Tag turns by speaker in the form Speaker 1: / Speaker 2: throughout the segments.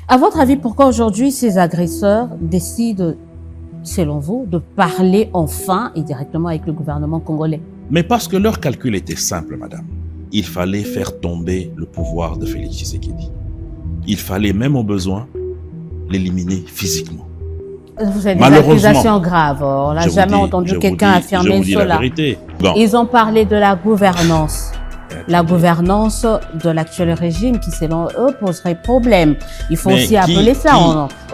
Speaker 1: À votre avis, pourquoi aujourd'hui ces agresseurs décident, selon vous, de parler enfin et directement avec le gouvernement congolais?
Speaker 2: Mais parce que leur calcul était simple, madame. Il fallait faire tomber le pouvoir de Félix Tshisekedi. Il fallait même au besoin l'éliminer physiquement.
Speaker 1: Vous avez des accusations graves. On n'a jamais entendu quelqu'un affirmer cela.
Speaker 2: Bon.
Speaker 1: Ils ont parlé de la gouvernance. La gouvernance de l'actuel régime qui, selon eux, poserait problème. Il faut aussi appeler ça.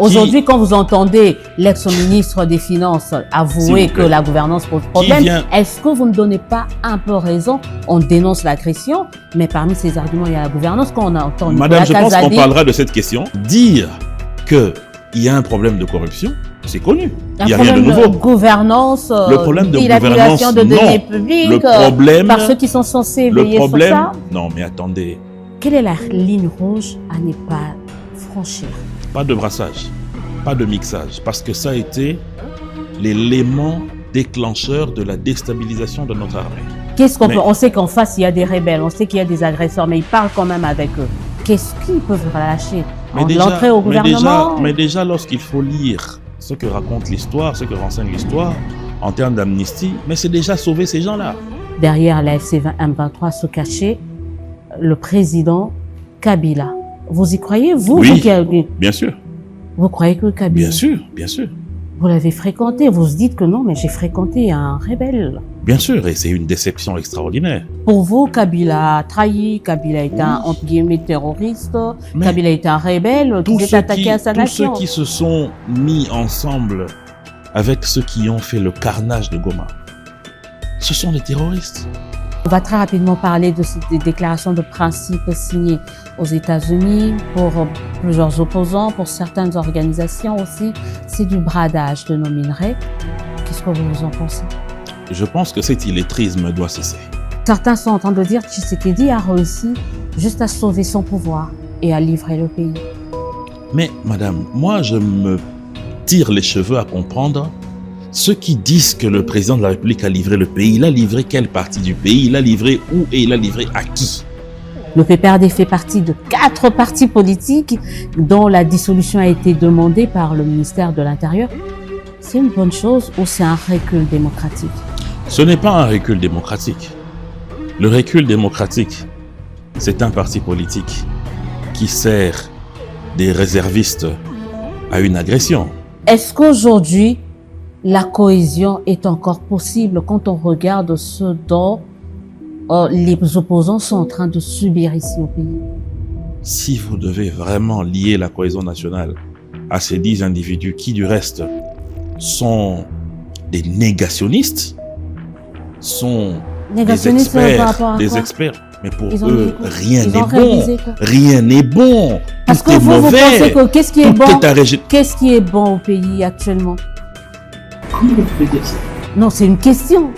Speaker 1: Aujourd'hui, quand vous entendez l'ex-ministre des Finances avouer que la gouvernance pose problème, est-ce que vous ne donnez pas un peu raison? On dénonce l'agression, mais parmi ces arguments, il y a la gouvernance. Quand on a entendu
Speaker 2: Madame, je pense qu'on parlera de cette question. Dire qu'il y a un problème de corruption, c'est connu. Il n'y a rien de nouveau.
Speaker 1: Gouvernance,
Speaker 2: le problème de gouvernance,
Speaker 1: de deniers publics,
Speaker 2: le problème,
Speaker 1: par ceux qui sont censés veiller sur ça.
Speaker 2: Non, mais attendez.
Speaker 1: Quelle est la ligne rouge à ne pas franchir?
Speaker 2: Pas de brassage, pas de mixage, parce que ça a été l'élément déclencheur de la déstabilisation de notre armée.
Speaker 1: Qu'est-ce qu'on peut? On sait qu'en face, il y a des rebelles, on sait qu'il y a des agresseurs, mais ils parlent quand même avec eux. Qu'est-ce qu'ils peuvent relâcher? L'entrée au gouvernement?
Speaker 2: Mais déjà, lorsqu'il faut lire ce que raconte l'histoire, ce que renseigne l'histoire, en termes d'amnistie, mais c'est déjà sauver ces gens-là.
Speaker 1: Derrière la FC-M23 se cachait le président Kabila. Vous y croyez, vous?
Speaker 2: Oui, bien sûr.
Speaker 1: Vous croyez que Kabila?
Speaker 2: Bien sûr, bien sûr.
Speaker 1: Vous l'avez fréquenté, vous se dites que non, mais j'ai fréquenté un rebelle.
Speaker 2: Bien sûr, et c'est une déception extraordinaire.
Speaker 1: Pour vous, Kabila a trahi, Kabila est un, entre guillemets, terroriste, Kabila est un rebelle qui s'est attaqué à sa nation.
Speaker 2: Tous ceux qui se sont mis ensemble avec ceux qui ont fait le carnage de Goma, ce sont des terroristes.
Speaker 1: On va très rapidement parler de ces déclarations de principe signées aux États-Unis pour plusieurs opposants, pour certaines organisations aussi. C'est du bradage de nos minerais. Qu'est-ce que vous en pensez?
Speaker 2: Je pense que cet illettrisme doit cesser.
Speaker 1: Certains sont en train de dire que Tshisekedi a réussi juste à sauver son pouvoir et à livrer le pays.
Speaker 2: Mais madame, moi je me tire les cheveux à comprendre ceux qui disent que le président de la République a livré le pays. Il a livré quelle partie du pays? Il a livré où et il a livré à qui?
Speaker 1: Le PPRD fait partie de 4 partis politiques dont la dissolution a été demandée par le ministère de l'Intérieur. C'est une bonne chose ou c'est un recul démocratique?
Speaker 2: Ce n'est pas un recul démocratique. Le recul démocratique, c'est un parti politique qui sert des réservistes à une agression.
Speaker 1: Est-ce qu'aujourd'hui, la cohésion est encore possible quand on regarde ce dont les opposants sont en train de subir ici au pays?
Speaker 2: Si vous devez vraiment lier la cohésion nationale à ces 10 individus qui, du reste, sont des négationnistes, sont des experts, mais pour eux, rien n'est bon. Rien n'est bon.
Speaker 1: Parce que vous pensez que qu'est-ce qui est bon? Qu'est-ce qui est bon au pays actuellement?
Speaker 2: Comment vous pouvez dire ça?
Speaker 1: Non, c'est une question.